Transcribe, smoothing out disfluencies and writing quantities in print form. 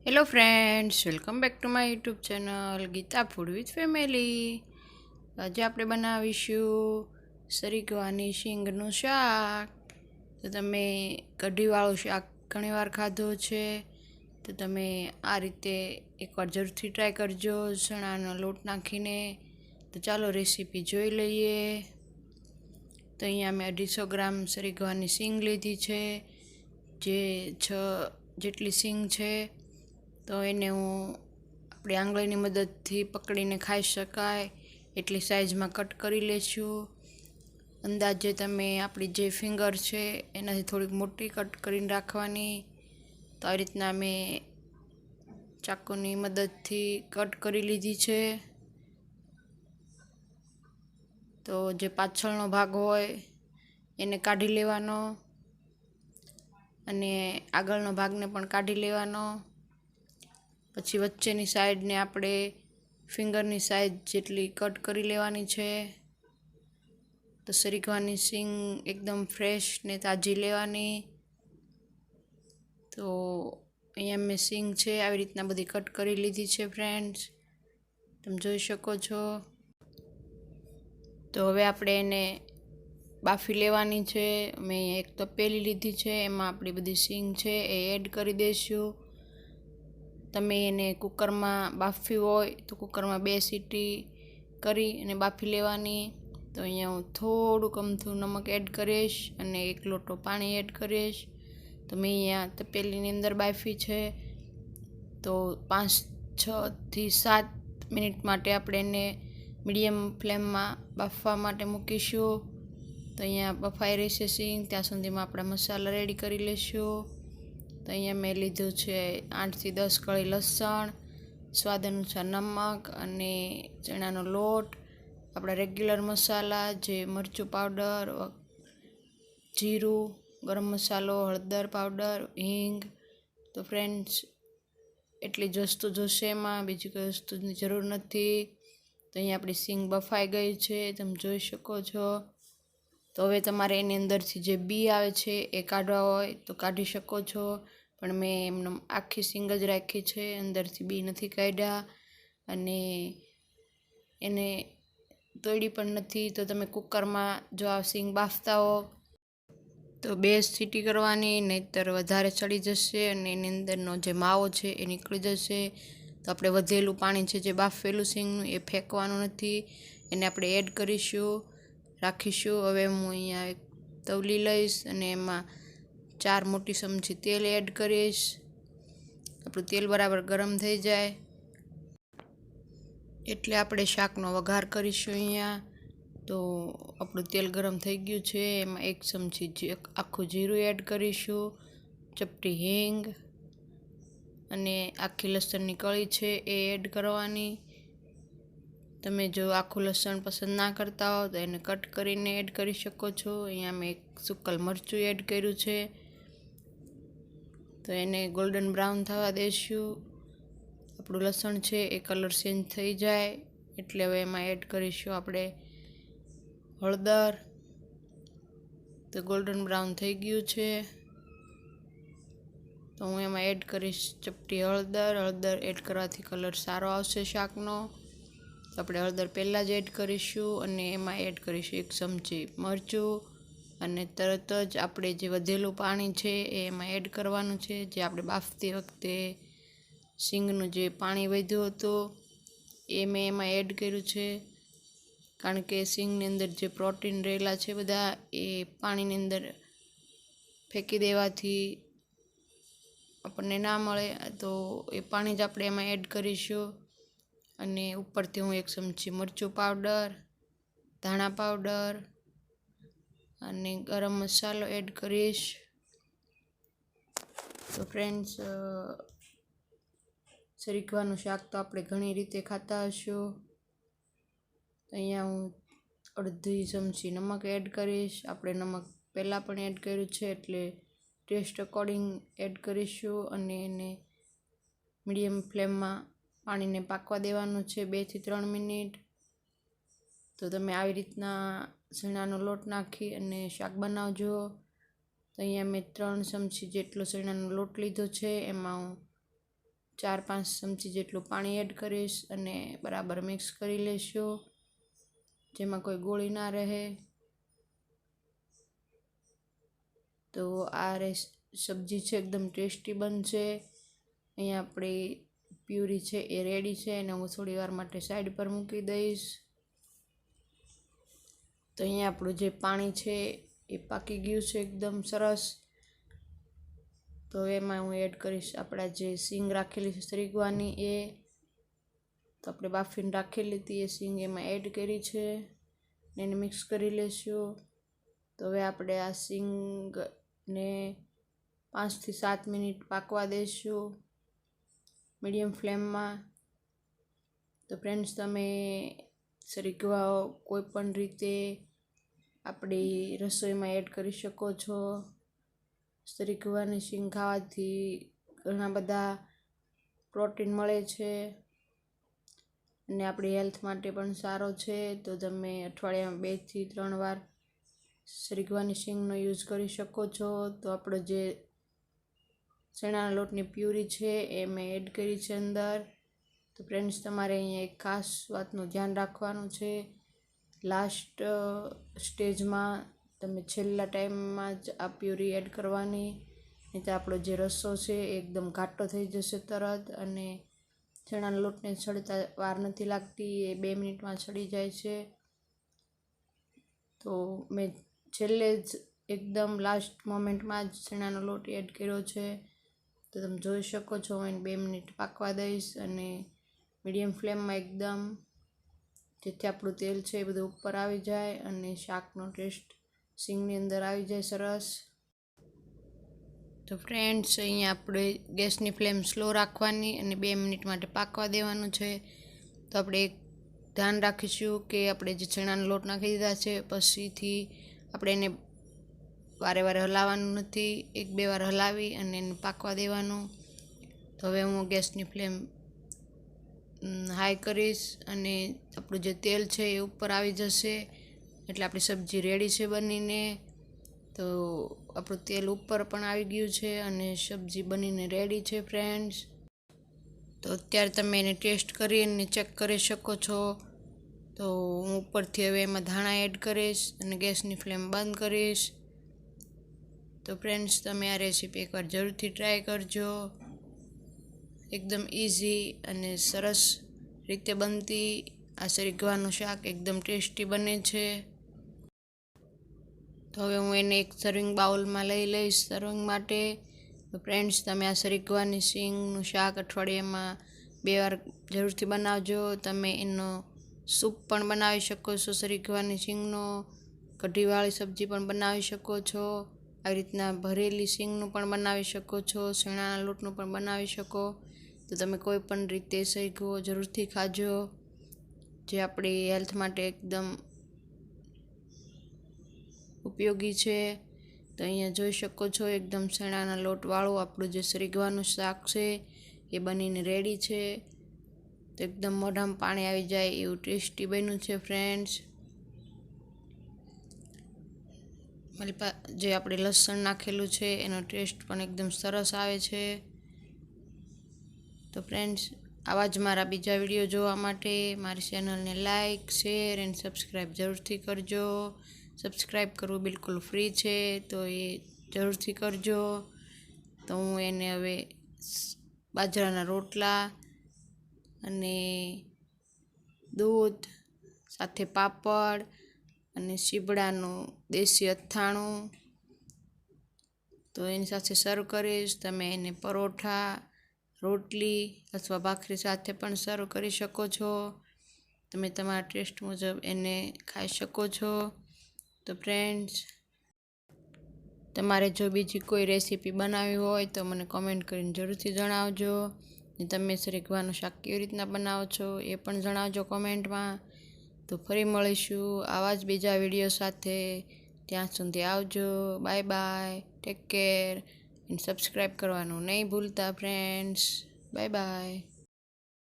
Hello friends, welcome back to my YouTube channel Geeta food with family. આજે આપણે બનાવીશું સરગવાની શીંગનું શાક. તો તમે કઢીવાળું શાક ઘણીવાર ખાધું છે, તો તમે આ રીતે એકવાર જરૂરથી ટ્રાય કરજો ચણાનો લોટ નાખીને. તો ચાલો રેસીપી જોઈ લઈએ. તો અહીંયા મેં 250 ગ્રામ સરગવાની શીંગ લીધી છે, જે 6 જેટલી શીંગ છે. તો એને હું આપણી આંગળીની મદદથી પકડીને ખાઈ શકાય એટલી સાઇઝમાં કટ કરી લઈશું. અંદાજે તમે આપણી જે ફિંગર છે એનાથી થોડીક મોટી કટ કરીને રાખવાની. તો આ રીતના મેં ચાકુની મદદથી કટ કરી લીધી છે. તો જે પાછળનો ભાગ હોય એને કાઢી લેવાનો અને આગળનો ભાગને પણ કાઢી લેવાનો. પછી વચ્ચેની સાઈડને આપણે ફિંગરની સાઈઝ જેટલી કટ કરી લેવાની છે. તો સરગવાની શીંગ એકદમ ફ્રેશ ને તાજી લેવાની. તો અહીંયા મેં શીંગ છે આવી રીતના બધી કટ કરી લીધી છે ફ્રેન્ડ્સ, તમે જોઈ શકો છો. તો હવે આપણે એને બાફી લેવાની છે. મેં એક તપેલી લીધી છે, એમાં આપણી બધી શીંગ છે એ એડ કરી દઈશું. તમે એને કુકરમાં બાફવી હોય તો કુકરમાં 2 સીટી કરી અને બાફી લેવાની. તો અહીંયા હું થોડુંક અમથું નમક એડ કરીશ અને 1 લોટો પાણી એડ કરીશ. તો મેં અહીંયા તપેલીની અંદર બાફી છે. તો 5-6 થી 7 મિનિટ માટે આપણે એને મીડિયમ ફ્લેમમાં બાફવા માટે મૂકીશું. તો અહીંયા બફાઈ રહેશે શીંગ, ત્યાં સુધીમાં આપણા મસાલા રેડી કરી લઈશું. તો અહીંયા મેં લીધું છે 8 થી 10 કળી લસણ, સ્વાદ અનુસાર નમક અને ચણાનો લોટ, આપણા રેગ્યુલર મસાલા જે મરચું પાવડર, જીરું, ગરમ મસાલો, હળદર પાવડર, હિંગ. તો ફ્રેન્ડ્સ એટલી જ વસ્તુ જોશે, એમાં બીજી કોઈ વસ્તુની જરૂર નથી. તો અહીંયા આપણી શીંગ બફાઈ ગઈ છે, તમે જોઈ શકો છો. તો હવે તમારે એની અંદરથી જે બી આવે છે એ કાઢવા હોય તો કાઢી શકો છો, પણ મેં એમને આખી શીંગ જ રાખી છે, અંદરથી બી નથી કાઢ્યા અને એને તોડી પણ નથી. તો તમે કુકરમાં જો આ શીંગ બાફતા હો તો 2 સીટી કરવાની, નહીંતર વધારે ચડી જશે અને એની અંદરનો જે માવો છે એ નીકળી જશે. તો આપણે વધેલું પાણી છે જે બાફેલું શીંગનું એ ફેંકવાનું નથી, એને આપણે એડ કરીશું, રાખીશું. હવે હું અહીંયા એક તવલી લઈશ અને એમાં 4 મોટી ચમચી તેલ એડ કરીશ. આપણું તેલ બરાબર ગરમ થઈ જાય એટલે આપણે શાકનો વઘાર કરીશું અહીંયા. તો આપણું તેલ ગરમ થઈ ગયું છે, એમાં 1 ચમચી આખું જીરું એડ કરીશું, ચપટી હિંગ અને આખી લસણની કળી છે એ એડ કરવાની. તમે જો આખું લસણ પસંદ ના કરતા હો તો એને કટ કરીને એડ કરી શકો છો. અહીંયા મેં 1 સૂકલ મરચું એડ કર્યું છે. તો એને ગોલ્ડન બ્રાઉન થવા દઈશું. આપણું લસણ છે એ કલર ચેન્જ થઈ જાય એટલે હવે એમાં એડ કરીશું આપણે હળદર. તો ગોલ્ડન બ્રાઉન થઈ ગયું છે, તો હું એમાં એડ કરીશ ચપટી હળદર. હળદર એડ કરવાથી કલર સારો આવશે શાકનો. તો આપણે હળદર પહેલાં જ એડ કરીશું અને એમાં એડ કરીશું 1 ચમચી મરચું અને તરત જ આપણે જે વધેલું પાણી છે એ એમાં એડ કરવાનું છે. જે આપણે બાફતી વખતે શીંગનું જે પાણી વધ્યું હતું એ મેં એમાં એડ કર્યું છે, કારણ કે શીંગની અંદર જે પ્રોટીન રહેલા છે બધા એ પાણીની અંદર ફેંકી દેવાથી આપણને ના મળે. તો એ પાણી જ આપણે એમાં એડ કરીશું અને ઉપરથી હું 1 ચમચી મરચું પાવડર, ધાણા પાવડર અને ગરમ મસાલો એડ કરીશ. તો ફ્રેન્ડ્સ સરગવાનું શાક તો આપણે ઘણી રીતે ખાતા હશું. અહીંયા હું અડધી ચમચી નમક એડ કરીશ. આપણે નમક પહેલાં પણ એડ કર્યું છે એટલે ટેસ્ટ અકોર્ડિંગ એડ કરીશું અને એને મીડિયમ ફ્લેમમાં પાણીને પાકવા દેવાનું છે 2 થી 3 મિનિટ. તો તમે આવી રીતના ચણાનો લોટ નાખી અને શાક બનાવજો. તો અહીંયા મેં 3 ચમચી જેટલો ચણાનો લોટ લીધો છે, એમાં હું 4-5 ચમચી જેટલું પાણી એડ કરીશ અને બરાબર મિક્સ કરી લેશું, જેમાં કોઈ ગોળી ના રહે. તો આ સબ્જી છે એકદમ ટેસ્ટી બનશે. અહીંયા આપણી પ્યુરી છે એ રેડી છે અને હું થોડી વાર માટે સાઈડ પર મૂકી દઈશ. તો અહીંયા આપણું જે પાણી છે એ પાકી ગયું છે એકદમ સરસ. તો એમાં હું એડ કરીશ આપણા જે સીંગ રાખેલી છે સરગવાની એ. તો આપણે બાફીને રાખેલી હતી એ સીંગ એમાં એડ કરી છે ને એને મિક્સ કરી લેશું. તો હવે આપણે આ સીંગને 5 થી 7 મિનિટ પાકવા દઈશું મીડિયમ ફ્લેમમાં. તો ફ્રેન્ડ્સ, તમે સરગવા કોઈ પણ રીતે આપણી રસોઈમાં એડ કરી શકો છો. સરગવાની શીંગ ખાવાથી ઘણા બધા પ્રોટીન મળે છે અને આપણી હેલ્થ માટે પણ સારો છે. તો તમે અઠવાડિયામાં 2 થી 3 વાર સરગવાની શીંગનો યુઝ કરી શકો છો. તો આપણો જે ચણાના લોટની પ્યુરી છે એ મેં એડ કરી છે અંદર. તો ફ્રેન્ડ્સ, તમારે અહીંયા એક ખાસ વાતનું ધ્યાન રાખવાનું છે. લાસ્ટ સ્ટેજમાં તમે છેલ્લા ટાઈમમાં જ આ પ્યુરી એડ કરવાની, નહીં તો આપણો જે રસો છે એ એકદમ ઘાટો થઈ જશે તરત. અને ચણાના લોટને છડતા વાર નથી લાગતી, એ 2 મિનિટમાં છડી જાય છે. તો મેં છેલ્લે જ એકદમ લાસ્ટ મોમેન્ટમાં જ ચણાનો લોટ એડ કર્યો છે. તો તમે જોઈ શકો છો. હું એને 2 મિનિટ પાકવા દઈશ અને મીડિયમ ફ્લેમમાં એકદમ, જેથી આપણું તેલ છે એ બધું ઉપર આવી જાય અને શાકનો ટેસ્ટ સીંગની અંદર આવી જાય સરસ. તો ફ્રેન્ડ્સ, અહીંયા આપણે ગેસની ફ્લેમ સ્લો રાખવાની અને 2 મિનિટ માટે પાકવા દેવાનું છે. તો આપણે એક ધ્યાન રાખીશું કે આપણે જે ચણાનો લોટ નાખી દીધા છે પછીથી આપણે એને વારે વારે હલાવવાનું નથી, 1-2 વાર હલાવી અને એને પાકવા દેવાનું. તો હવે હું ગેસની ફ્લેમ હાઈ કરીશ અને આપણું જે તેલ છે એ ઉપર આવી જશે એટલે આપણી સબ્જી રેડી છે બનીને. તો આપણું તેલ ઉપર પણ આવી ગયું છે અને સબ્જી બનીને રેડી છે ફ્રેન્ડ્સ. તો અત્યારે તમે એને ટેસ્ટ કરીને ચેક કરી શકો છો. તો હું ઉપરથી હવે એમાં ધાણા એડ કરીશ અને ગેસની ફ્લેમ બંધ કરીશ. તો ફ્રેન્ડ્સ, તમે આ રેસીપી એકવાર જરૂરથી ટ્રાય કરજો. એકદમ ઇઝી અને સરસ રીતે બનતી આ સરગવાનું શાક એકદમ ટેસ્ટી બને છે. તો હવે હું એને એક સર્વિંગ બાઉલમાં લઈ લઈશ સર્વિંગ માટે. તો ફ્રેન્ડ્સ, તમે આ સરગવાની શીંગનું શાક અઠવાડિયામાં 2 વાર જરૂરથી બનાવજો. તમે એનો સૂપ પણ બનાવી શકો છો, સરગવાની શીંગનો કઢીવાળી સબ્જી પણ બનાવી શકો છો. આવી રીતના ભરેલી શીંગનું પણ બનાવી શકો છો, ચણાના લોટનું પણ બનાવી શકો. તો તમે કોઈ પણ રીતે સરગવો જરૂરથી ખાજો, જે આપણી હેલ્થ માટે એકદમ ઉપયોગી છે. તો અહીંયા જોઈ શકો છો એકદમ ચણાના લોટવાળું આપણું જે સરગવાનું શાક છે એ બનીને રેડી છે. તો એકદમ મોઢામાં પાણી આવી જાય એવું ટેસ્ટી બન્યું છે ફ્રેન્ડ્સ. જે આપણે લસણ નાખેલું છે એનો ટેસ્ટ પણ એકદમ સરસ આવે છે. તો ફ્રેન્ડ્સ, આવા જ મારા બીજા વિડીયો જોવા માટે મારી ચેનલને લાઇક, શેર એન્ડ સબસ્ક્રાઈબ જરૂરથી કરજો. સબસ્ક્રાઈબ કરવું બિલકુલ ફ્રી છે, તો એ જરૂરથી કરજો. તો હું એને હવે બાજરાના રોટલા અને દૂધ સાથે પાપડ અને સીબડાનું દેશી અથાણું તો એની સાથે સર્વ કરીશ. તમે એને પરોઠા, રોટલી અથવા ભાખરી સાથે પણ સર્વ કરી શકો છો. તમે તમારા ટેસ્ટ મુજબ એને ખાઈ શકો છો. તો ફ્રેન્ડ્સ, તમારે જો બીજી કોઈ રેસીપી બનાવવી હોય તો મને કોમેન્ટ કરીને જરૂરથી જણાવજો. ને તમે સરગવાનું શાક કેવી રીતના બનાવો છો એ પણ જણાવજો કોમેન્ટમાં. તો ફરી મળીશું આવા જ બીજા વિડીયો સાથે. ત્યાં સુધી આવજો. Bye bye, take care and subscribe કરવાનું નહીં ભૂલતા ફ્રેન્ડ્સ. Bye bye.